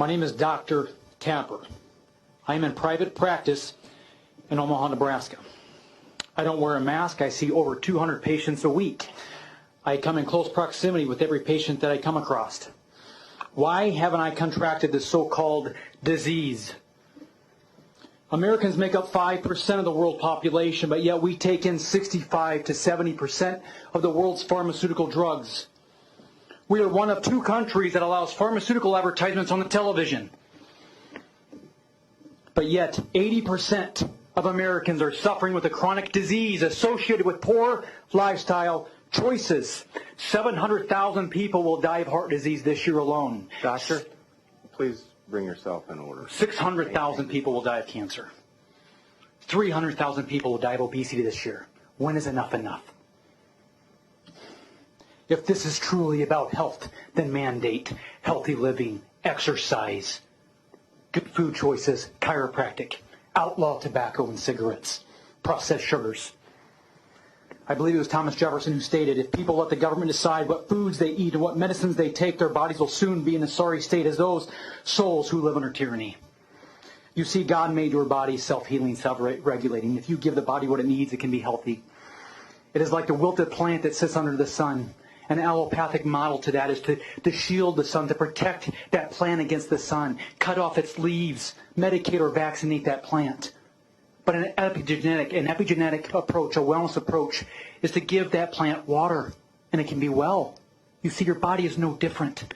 My name is Dr. Tapper. I am in private practice in Omaha, Nebraska. I don't wear a mask. I see over 200 patients a week. I come in close proximity with every patient that I come across. Why haven't I contracted this so-called disease? Americans make up 5% of the world population, but yet we take in 65 to 70% of the world's pharmaceutical drugs. We are one of 2 countries that allows pharmaceutical advertisements on the television. But yet 80% of Americans are suffering with a chronic disease associated with poor lifestyle choices. 700,000 people will die of heart disease this year alone. Doctor, please bring yourself in order. 600,000 people will die of cancer. 300,000 people will die of obesity this year. When is enough enough? If this is truly about health, then mandate healthy living, exercise, good food choices, chiropractic, outlaw tobacco and cigarettes, processed sugars. I believe it was Thomas Jefferson who stated, if people let the government decide what foods they eat and what medicines they take, their bodies will soon be in a sorry state as those souls who live under tyranny. You see, God made your body self-healing, self-regulating. If you give the body what it needs, it can be healthy. It is like the wilted plant that sits under the sun. An allopathic model to that is to shield the sun, to protect that plant against the sun, cut off its leaves, medicate or vaccinate that plant. But an epigenetic approach, a wellness approach, is to give that plant water, and it can be well. You see, your body is no different.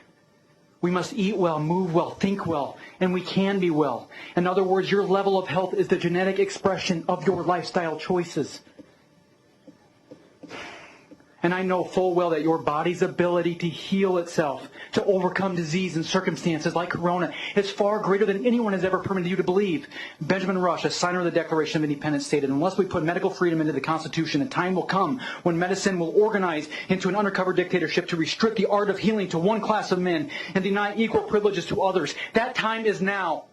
We must eat well, move well, think well, and we can be well. In other words, your level of health is the genetic expression of your lifestyle choices. And I know full well that your body's ability to heal itself, to overcome disease and circumstances like corona, is far greater than anyone has ever permitted you to believe. Benjamin Rush, a signer of the Declaration of Independence, stated, unless we put medical freedom into the Constitution, a time will come when medicine will organize into an undercover dictatorship to restrict the art of healing to one class of men and deny equal privileges to others. That time is now.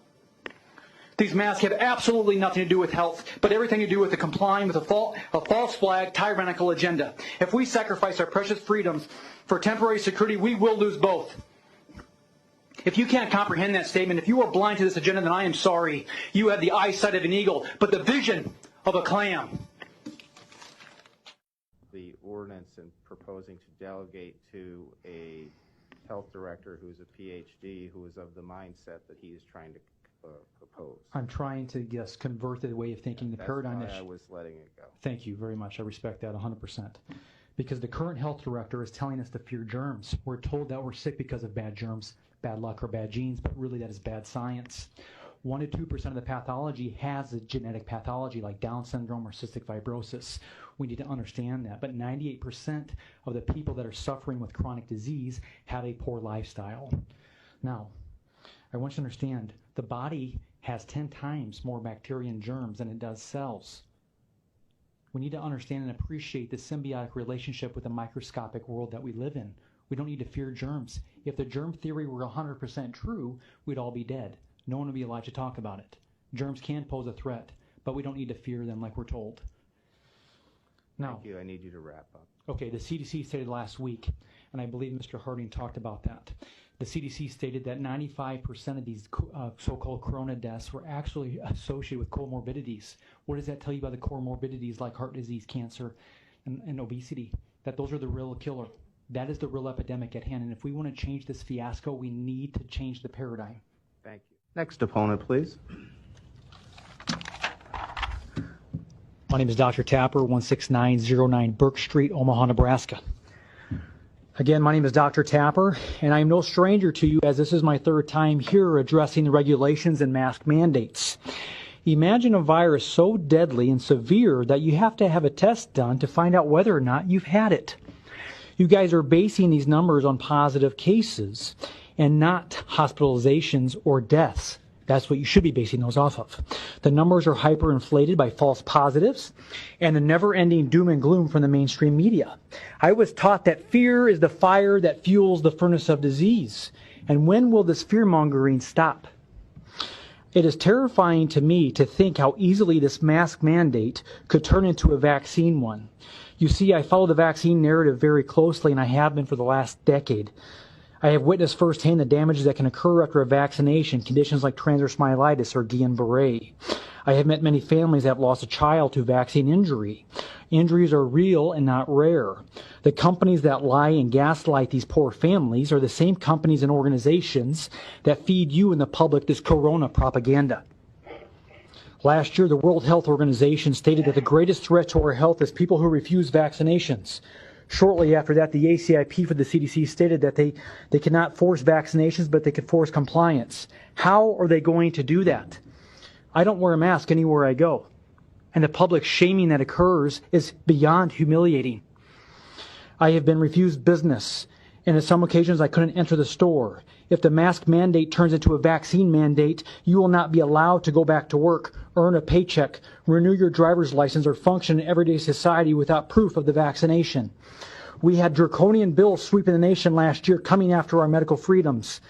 These masks have absolutely nothing to do with health, but everything to do with the complying with a false flag, tyrannical agenda. If we sacrifice our precious freedoms for temporary security, we will lose both. If you can't comprehend that statement, if you are blind to this agenda, then I am sorry. You have the eyesight of an eagle, but the vision of a clam. The ordinance and proposing to delegate to a health director who's a PhD who is of the mindset that he is trying to propose. I'm trying to, yes, convert the way of thinking, the paradigm. That's why I was letting it go. Thank you very much. I respect that 100%. Because the current health director is telling us to fear germs. We're told that we're sick because of bad germs, bad luck, or bad genes, but really that is bad science. 1 to 2% of the pathology has a genetic pathology like Down syndrome or cystic fibrosis. We need to understand that. But 98% of the people that are suffering with chronic disease have a poor lifestyle. Now, I want you to understand, the body has 10 times more bacteria and germs than it does cells. We need to understand and appreciate the symbiotic relationship with the microscopic world that we live in. We don't need to fear germs. If the germ theory were 100% true, we'd all be dead. No one would be allowed to talk about it. Germs can pose a threat, but we don't need to fear them like we're told. Now, thank you. I need you to wrap up. Okay, the CDC stated last week, and I believe Mr. Harding talked about that. The CDC stated that 95% of these so-called corona deaths were actually associated with comorbidities. What does that tell you about the comorbidities like heart disease, cancer, and obesity? That those are the real killer. That is the real epidemic at hand. And if we want to change this fiasco, we need to change the paradigm. Thank you. Next opponent, please. My name is Dr. Tapper, 16909 Burke Street, Omaha, Nebraska. Again, my name is Dr. Tapper, and I am no stranger to you as this is my 3rd time here addressing the regulations and mask mandates. Imagine a virus so deadly and severe that you have to have a test done to find out whether or not you've had it. You guys are basing these numbers on positive cases and not hospitalizations or deaths. That's what you should be basing those off of. The numbers are hyperinflated by false positives and the never-ending doom and gloom from the mainstream media. I was taught that fear is the fire that fuels the furnace of disease. And when will this fear-mongering stop? It is terrifying to me to think how easily this mask mandate could turn into a vaccine one. You see, I follow the vaccine narrative very closely, and I have been for the last decade. I have witnessed firsthand the damages that can occur after a vaccination, conditions like transverse myelitis or Guillain-Barré. I have met many families that have lost a child to vaccine injury. Injuries are real and not rare. The companies that lie and gaslight these poor families are the same companies and organizations that feed you and the public this corona propaganda. Last year, the World Health Organization stated that the greatest threat to our health is people who refuse vaccinations. Shortly after that, the ACIP for the CDC stated that they cannot force vaccinations, but they could force compliance. How are they going to do that? I don't wear a mask anywhere I go, and the public shaming that occurs is beyond humiliating. I have been refused business, and on some occasions I couldn't enter the store. If the mask mandate turns into a vaccine mandate, you will not be allowed to go back to work, earn a paycheck, renew your driver's license, or function in everyday society without proof of the vaccination. We had draconian bills sweeping the nation last year coming after our medical freedoms,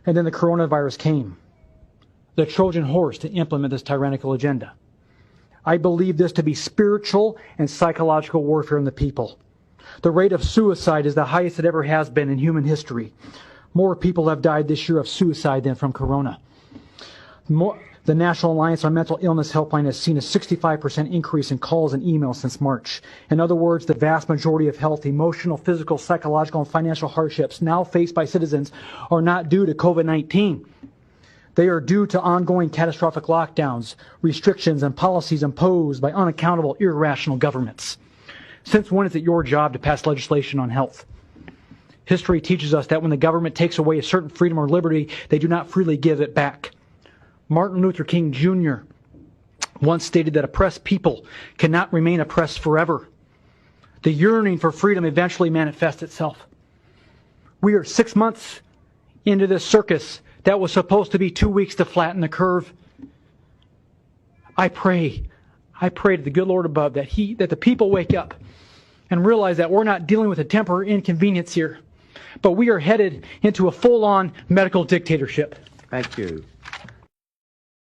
and then the coronavirus came. The Trojan horse to implement this tyrannical agenda. I believe this to be spiritual and psychological warfare on the people. The rate of suicide is the highest it ever has been in human history. More people have died this year of suicide than from corona. The National Alliance on Mental Illness Helpline has seen a 65% increase in calls and emails since March. In other words, the vast majority of health, emotional, physical, psychological, and financial hardships now faced by citizens are not due to COVID-19. They are due to ongoing catastrophic lockdowns, restrictions, and policies imposed by unaccountable, irrational governments. Since when is it your job to pass legislation on health? History teaches us that when the government takes away a certain freedom or liberty, they do not freely give it back. Martin Luther King Jr. once stated that oppressed people cannot remain oppressed forever. The yearning for freedom eventually manifests itself. We are 6 months into this circus that was supposed to be 2 weeks to flatten the curve. I pray to the good Lord above that the people wake up and realize that we're not dealing with a temporary inconvenience here, but we are headed into a full-on medical dictatorship. Thank you.